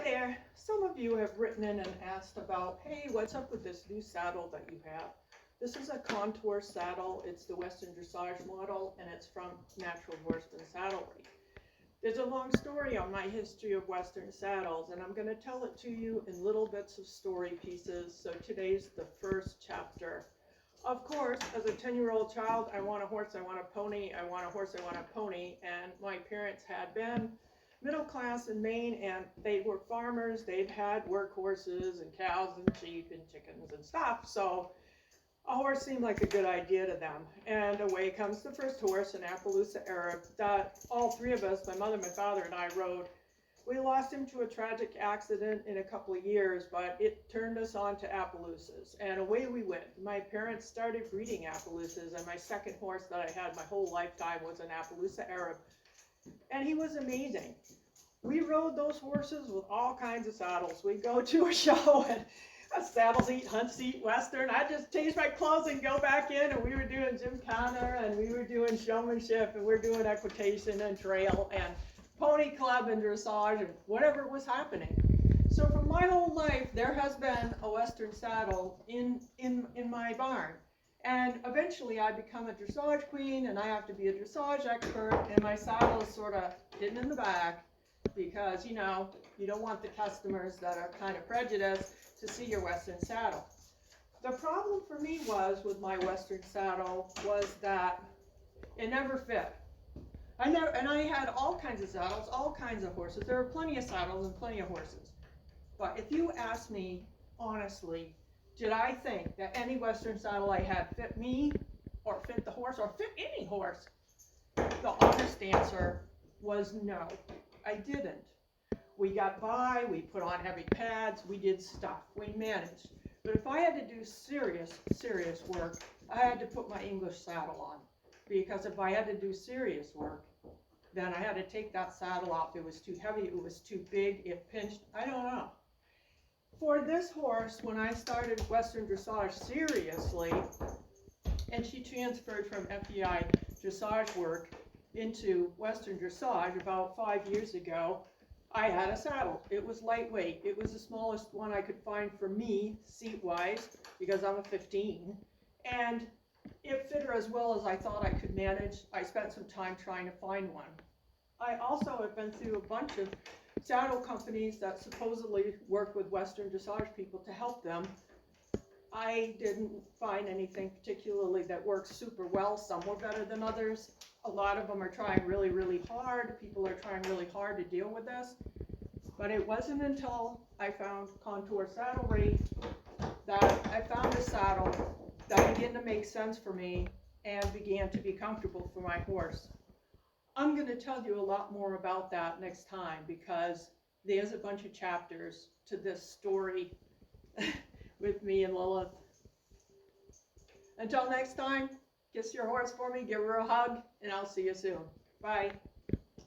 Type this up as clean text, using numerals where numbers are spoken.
there. Some of you have written in and asked about, hey, what's up with this new saddle that you have? This is a Contour Saddle. It's the Western Dressage model, and it's from Natural Western Saddlery. There's a long story on my history of Western saddles, and I'm going to tell it to you in little bits of story pieces. So today's the first chapter. Of course, as a 10-year-old child, I want a horse, I want a pony, I want a horse, I want a pony, and my parents had been middle class in Maine, and they were farmers. They'd had workhorses and cows and sheep and chickens and stuff, so a horse seemed like a good idea to them. And away comes the first horse, an Appaloosa Arab, that all three of us, my mother, my father, and I rode. We lost him to a tragic accident in a couple of years, but it turned us on to Appaloosas, and away we went. My parents started breeding Appaloosas, and my second horse that I had my whole lifetime was an Appaloosa Arab, and he was amazing. We rode those horses with all kinds of saddles. We'd go to a show and saddles eat, hunts eat, Western. I'd just change my clothes and go back in, and we were doing gymkhana, and we were doing showmanship, and we were doing equitation and trail and pony club and dressage and whatever was happening. So for my whole life, there has been a Western saddle in my barn. And eventually I become a dressage queen, and I have to be a dressage expert, and my saddle is sort of hidden in the back because, you know, you don't want the customers that are kind of prejudiced to see your Western saddle. The problem for me with my Western saddle was that it never fit. And I had all kinds of saddles, all kinds of horses. There were plenty of saddles and plenty of horses. But if you ask me honestly, did I think that any Western saddle I had fit me or fit the horse or fit any horse? The honest answer was no, I didn't. We got by, we put on heavy pads, we did stuff, we managed. But if I had to do serious work, I had to put my English saddle on. Because if I had to do serious work, then I had to take that saddle off. It was too heavy, it was too big, it pinched, I don't know. For this horse, when I started Western Dressage seriously, and she transferred from FEI dressage work into Western Dressage about 5 years ago, I had a saddle. It was lightweight. It was the smallest one I could find for me, seat-wise, because I'm a 15. And it fit her as well as I thought I could manage. I spent some time trying to find one. I also have been through a bunch of saddle companies that supposedly work with Western dressage people to help them. I didn't find anything particularly that works super well. Some were better than others. A lot of them are trying really hard. People are trying really hard to deal with this. But it wasn't until I found Contour Saddlery that I found a saddle that began to make sense for me and began to be comfortable for my horse. I'm going to tell you a lot more about that next time because there's a bunch of chapters to this story with me and Lilith. Until next time, kiss your horse for me, give her a hug, and I'll see you soon. Bye.